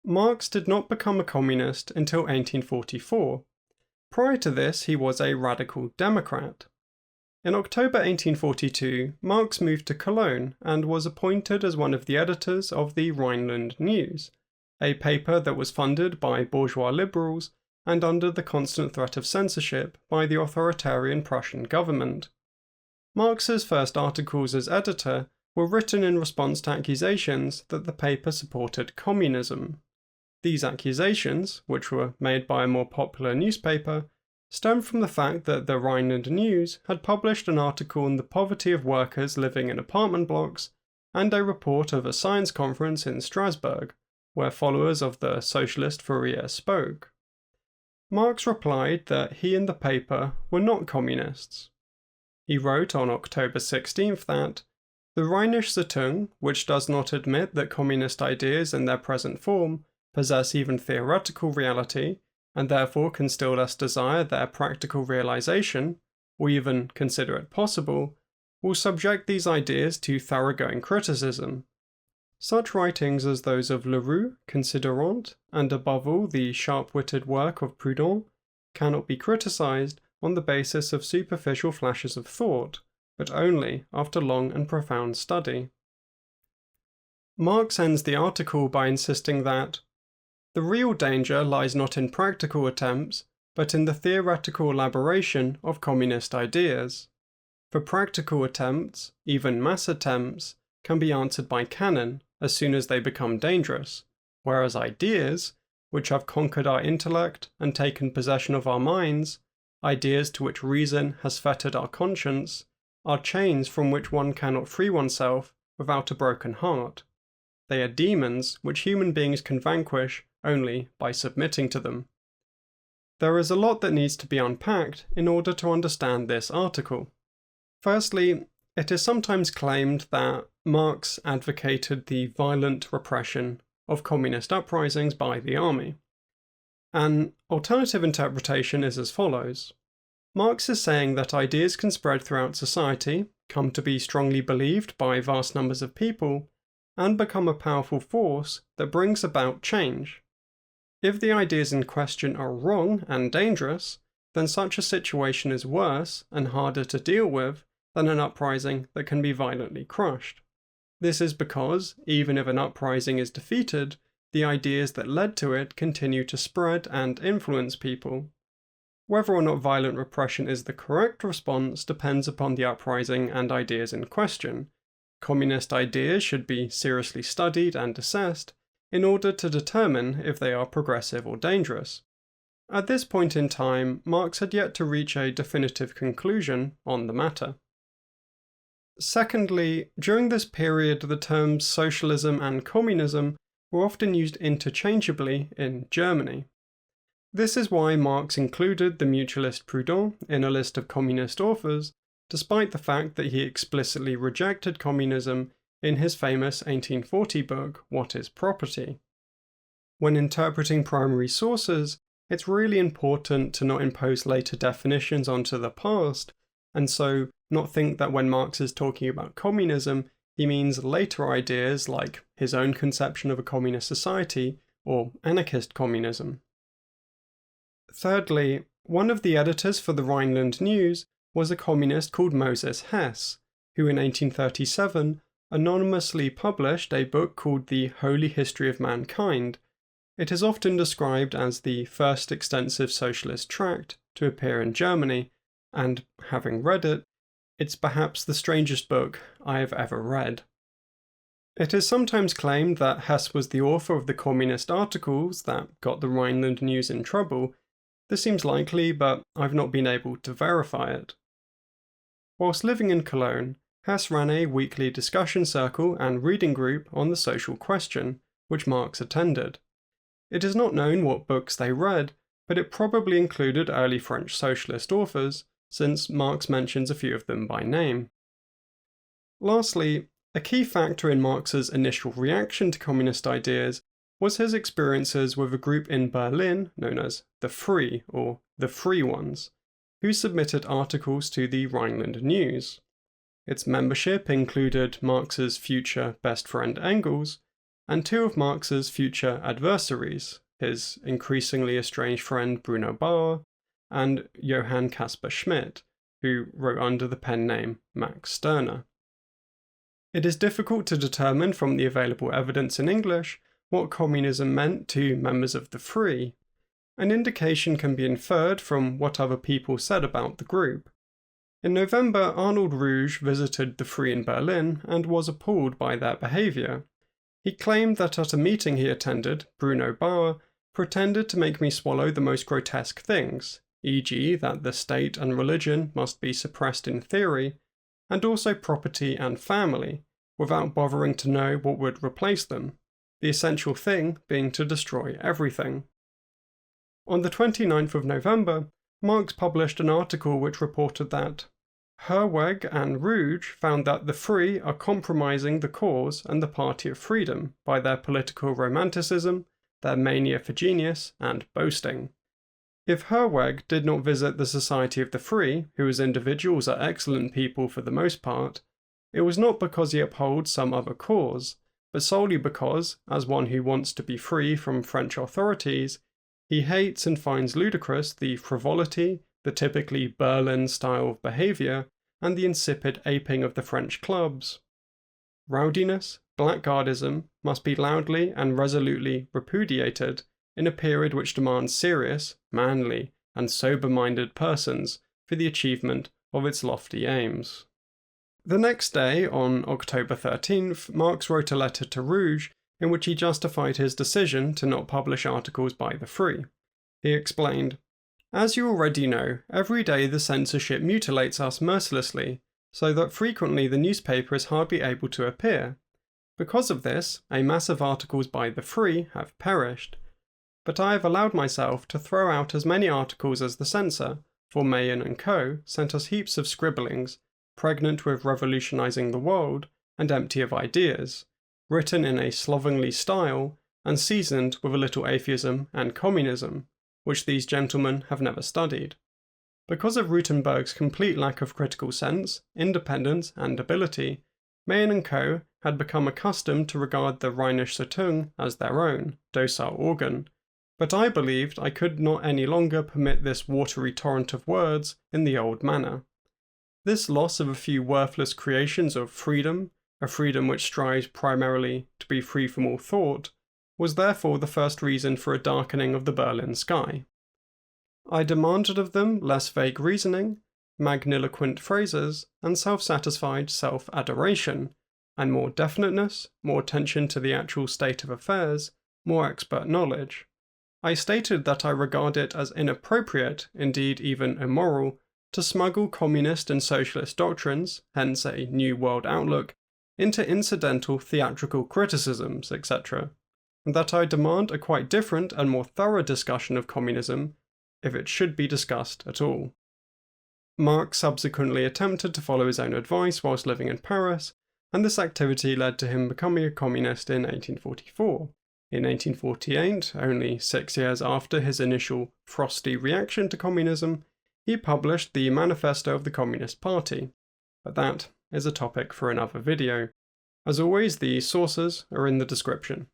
Marx did not become a communist until 1844. Prior to this, he was a radical Democrat. In October 1842, Marx moved to Cologne and was appointed as one of the editors of the Rhineland News, a paper that was funded by bourgeois liberals and under the constant threat of censorship by the authoritarian Prussian government. Marx's first articles as editor were written in response to accusations that the paper supported communism. These accusations, which were made by a more popular newspaper, stemmed from the fact that the Rhineland News had published an article on the poverty of workers living in apartment blocks and a report of a science conference in Strasbourg, where followers of the socialist Fourier spoke. Marx replied that he and the paper were not communists. He wrote on October 16th that the Rheinische Zeitung, which does not admit that communist ideas in their present form possess even theoretical reality, and therefore can still less desire their practical realization, or even consider it possible, will subject these ideas to thoroughgoing criticism. Such writings as those of Leroux, Considerant, and above all the sharp-witted work of Proudhon, cannot be criticized on the basis of superficial flashes of thought, but only after long and profound study. Marx ends the article by insisting that the real danger lies not in practical attempts, but in the theoretical elaboration of communist ideas. For practical attempts, even mass attempts, can be answered by cannon as soon as they become dangerous, whereas ideas, which have conquered our intellect and taken possession of our minds, ideas to which reason has fettered our conscience, are chains from which one cannot free oneself without a broken heart. They are demons which human beings can vanquish only by submitting to them. There is a lot that needs to be unpacked in order to understand this article. Firstly, it is sometimes claimed that Marx advocated the violent repression of communist uprisings by the army. An alternative interpretation is as follows. Marx is saying that ideas can spread throughout society, come to be strongly believed by vast numbers of people, and become a powerful force that brings about change. If the ideas in question are wrong and dangerous, then such a situation is worse and harder to deal with than an uprising that can be violently crushed. This is because, even if an uprising is defeated, the ideas that led to it continue to spread and influence people. Whether or not violent repression is the correct response depends upon the uprising and ideas in question. Communist ideas should be seriously studied and assessed in order to determine if they are progressive or dangerous. At this point in time, Marx had yet to reach a definitive conclusion on the matter. Secondly, during this period, the terms socialism and communism were often used interchangeably in Germany. This is why Marx included the mutualist Proudhon in a list of communist authors, despite the fact that he explicitly rejected communism in his famous 1840 book, What is Property? When interpreting primary sources, it's really important to not impose later definitions onto the past, and so not think that when Marx is talking about communism, he means later ideas like his own conception of a communist society or anarchist communism. Thirdly, one of the editors for the Rhineland News was a communist called Moses Hess, who in 1837 anonymously published a book called The Holy History of Mankind. It is often described as the first extensive socialist tract to appear in Germany, and having read it, it's perhaps the strangest book I have ever read. It is sometimes claimed that Hess was the author of the communist articles that got the Rhineland News in trouble. This seems likely, but I've not been able to verify it. Whilst living in Cologne, Hess ran a weekly discussion circle and reading group on the social question, which Marx attended. It is not known what books they read, but it probably included early French socialist authors, since Marx mentions a few of them by name. Lastly, a key factor in Marx's initial reaction to communist ideas was his experiences with a group in Berlin known as the Free, or the Free Ones, who submitted articles to the Rhineland News. Its membership included Marx's future best friend Engels, and two of Marx's future adversaries, his increasingly estranged friend Bruno Bauer and Johann Caspar Schmidt, who wrote under the pen name Max Stirner. It is difficult to determine from the available evidence in English what communism meant to members of the Free. An indication can be inferred from what other people said about the group. In November, Arnold Ruge visited the Free in Berlin and was appalled by their behaviour. He claimed that at a meeting he attended, Bruno Bauer pretended to make me swallow the most grotesque things, e.g. that the state and religion must be suppressed in theory, and also property and family, without bothering to know what would replace them, the essential thing being to destroy everything. On the 29th of November, Marx published an article which reported that Herweg and Ruge found that the Free are compromising the cause and the Party of Freedom by their political romanticism, their mania for genius, and boasting. If Herweg did not visit the Society of the Free, who as individuals are excellent people for the most part, it was not because he upholds some other cause, but solely because, as one who wants to be free from French authorities, he hates and finds ludicrous the frivolity, the typically Berlin style of behaviour, and the insipid aping of the French clubs. Rowdiness, blackguardism, must be loudly and resolutely repudiated in a period which demands serious, manly, and sober-minded persons for the achievement of its lofty aims. The next day, on October 13th, Marx wrote a letter to Ruge in which he justified his decision to not publish articles by the Free. He explained, "As you already know, every day the censorship mutilates us mercilessly, so that frequently the newspaper is hardly able to appear. Because of this, a mass of articles by the Free have perished. But I have allowed myself to throw out as many articles as the censor, for Mayen and Co. sent us heaps of scribblings, pregnant with revolutionizing the world and empty of ideas, written in a slovenly style and seasoned with a little atheism and communism, which these gentlemen have never studied. Because of Rutenberg's complete lack of critical sense, independence, and ability, Mayen and Co. had become accustomed to regard the Rheinische Zeitung as their own, docile organ, but I believed I could not any longer permit this watery torrent of words in the old manner. This loss of a few worthless creations of freedom, a freedom which strives primarily to be free from all thought, was therefore the first reason for a darkening of the Berlin sky. I demanded of them less vague reasoning, magniloquent phrases, and self-satisfied self-adoration, and more definiteness, more attention to the actual state of affairs, more expert knowledge. I stated that I regard it as inappropriate, indeed even immoral, to smuggle communist and socialist doctrines, hence a New World outlook, into incidental theatrical criticisms, etc., and that I demand a quite different and more thorough discussion of communism, if it should be discussed at all. Marx subsequently attempted to follow his own advice whilst living in Paris, and this activity led to him becoming a communist in 1844. In 1848, only 6 years after his initial frosty reaction to communism, he published the Manifesto of the Communist Party, but that is a topic for another video. As always, the sources are in the description.